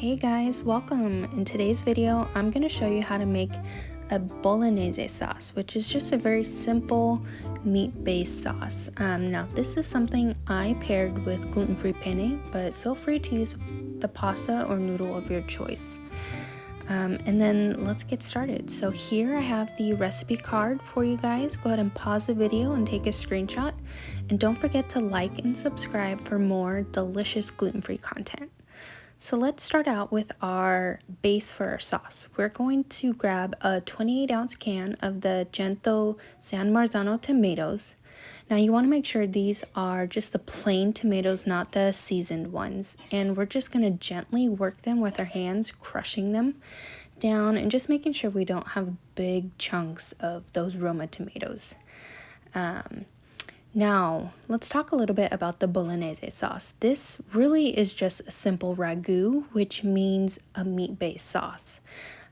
Hey guys, welcome. In today's video, I'm going to show you how to make a Bolognese sauce, which is just a very simple meat-based sauce. Now, this is something I paired with gluten-free penne, but feel free to use the pasta or noodle of your choice. And then let's get started. So here I have the recipe card for you guys. Go ahead and pause the video and take a screenshot. And don't forget to like and subscribe for more delicious gluten-free content. So let's start out with our base for our sauce. We're going to grab a 28-ounce can of the Gento San Marzano tomatoes. Now you want to make sure these are just the plain tomatoes, not the seasoned ones. And we're just going to gently work them with our hands, crushing them down and just making sure we don't have big chunks of those Roma tomatoes. Now, let's talk a little bit about the Bolognese sauce. This really is just a simple ragu, which means a meat-based sauce.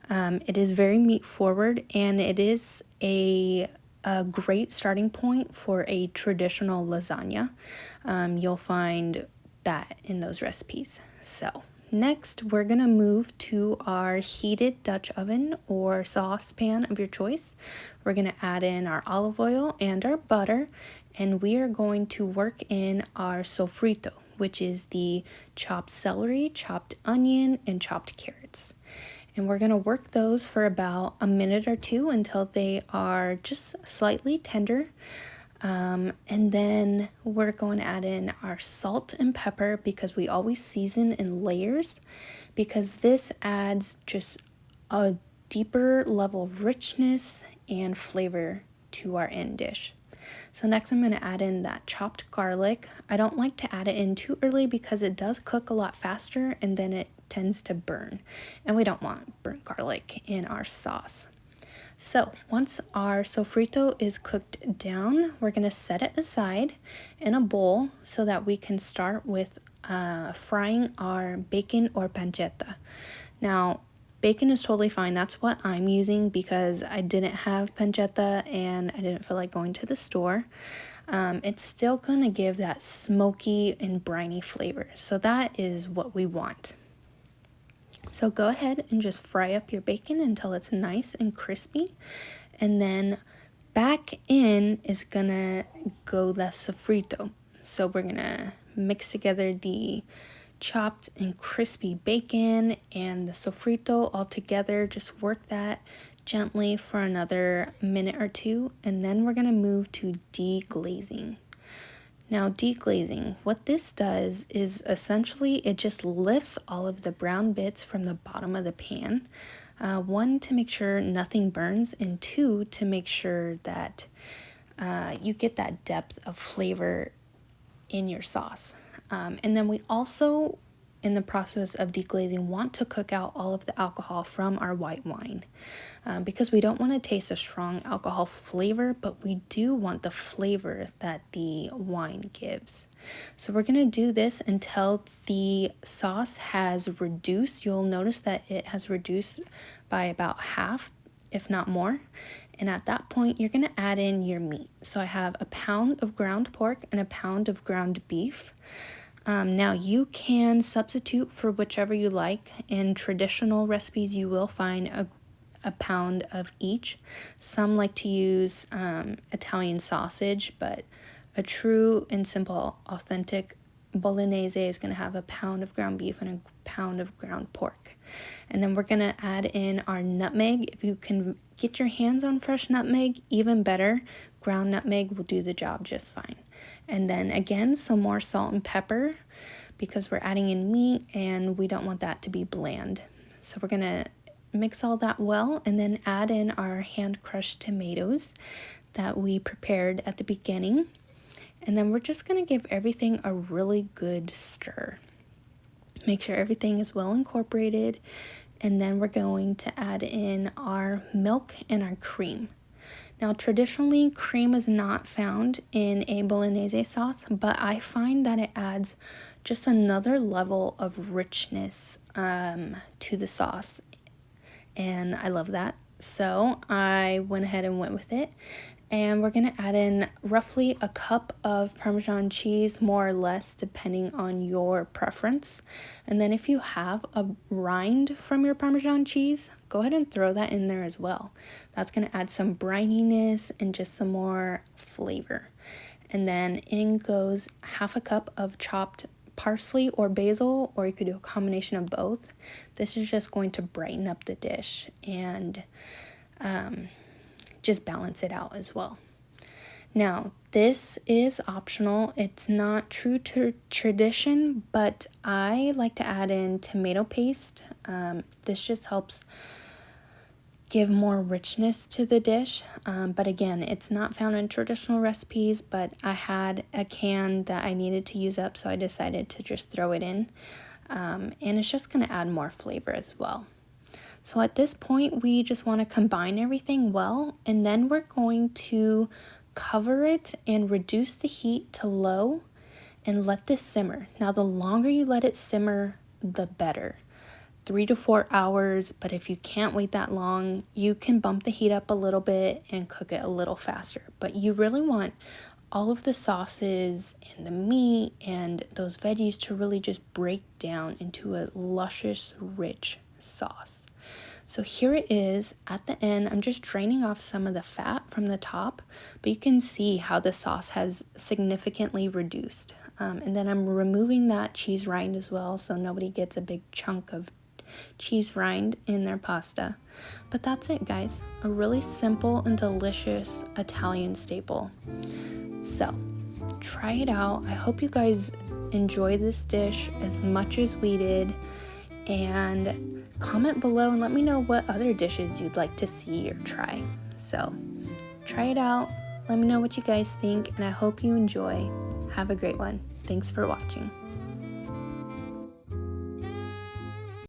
It is very meat-forward, and it is a great starting point for a traditional lasagna. You'll find that in those recipes. So, next, we're going to move to our heated Dutch oven or saucepan of your choice. We're going to add in our olive oil and our butter, and we are going to work in our sofrito, which is the chopped celery, chopped onion, and chopped carrots. And we're going to work those for about a minute or two until they are just slightly tender. And then we're going to add in our salt and pepper because we always season in layers, because this adds just a deeper level of richness and flavor to our end dish. So next I'm going to add in that chopped garlic. I don't like to add it in too early because it does cook a lot faster and then it tends to burn. And we don't want burnt garlic in our sauce. So once our sofrito is cooked down, we're going to set it aside in a bowl so that we can start with frying our bacon or pancetta. Now, bacon is totally fine. That's what I'm using because I didn't have pancetta and I didn't feel like going to the store. It's still going to give that smoky and briny flavor. So that is what we want. So go ahead and just fry up your bacon until it's nice and crispy. And then back in is gonna go the sofrito. So we're gonna mix together the chopped and crispy bacon and the sofrito all together. Just work that gently for another minute or two. And then we're gonna move to deglazing. Now, deglazing, what this does is essentially it just lifts all of the brown bits from the bottom of the pan. One, to make sure nothing burns, and two, to make sure that you get that depth of flavor in your sauce. And then we also, in the process of deglazing, want to cook out all of the alcohol from our white wine because we don't want to taste a strong alcohol flavor, but we do want the flavor that the wine gives. So we're going to do this until the sauce has reduced. You'll notice that it has reduced by about half, if not more. And at that point, you're going to add in your meat. So I have a pound of ground pork and a pound of ground beef. Now you can substitute for whichever you like. In traditional recipes, you will find a pound of each. Some like to use Italian sausage, but a true and simple, authentic Bolognese is going to have a pound of ground beef and a pound of ground pork. And then we're going to add in our nutmeg. If you can get your hands on fresh nutmeg, even better. Ground nutmeg will do the job just fine. And then again, some more salt and pepper because we're adding in meat and we don't want that to be bland. So we're going to mix all that well and then add in our hand crushed tomatoes that we prepared at the beginning. And then we're just going to give everything a really good stir. Make sure everything is well incorporated. And then we're going to add in our milk and our cream. Now, traditionally, cream is not found in a Bolognese sauce, but I find that it adds just another level of richness to the sauce. And I love that. So I went ahead and went with it. And we're gonna add in roughly a cup of Parmesan cheese, more or less, depending on your preference. And then if you have a rind from your Parmesan cheese, go ahead and throw that in there as well. That's gonna add some brininess and just some more flavor. And then in goes half a cup of chopped parsley or basil, or you could do a combination of both. This is just going to brighten up the dish and just balance it out as well. Now, this is optional. It's not true to tradition, but I like to add in tomato paste. This just helps give more richness to the dish. But again, it's not found in traditional recipes, but I had a can that I needed to use up, so I decided to just throw it in. And it's just going to add more flavor as well. So at this point, we just want to combine everything well, and then we're going to cover it and reduce the heat to low and let this simmer. Now, the longer you let it simmer, the better. 3 to 4 hours, but if you can't wait that long, you can bump the heat up a little bit and cook it a little faster. But you really want all of the sauces and the meat and those veggies to really just break down into a luscious, rich sauce. So here it is at the end. I'm just draining off some of the fat from the top, but you can see how the sauce has significantly reduced. And then I'm removing that cheese rind as well, so nobody gets a big chunk of cheese rind in their pasta. But that's it, guys. A really simple and delicious Italian staple. So try it out. I hope you guys enjoy this dish as much as we did. And comment below and let me know what other dishes you'd like to see or try. So try it out. Let me know what you guys think, and I hope you enjoy. Have a great one. Thanks for watching.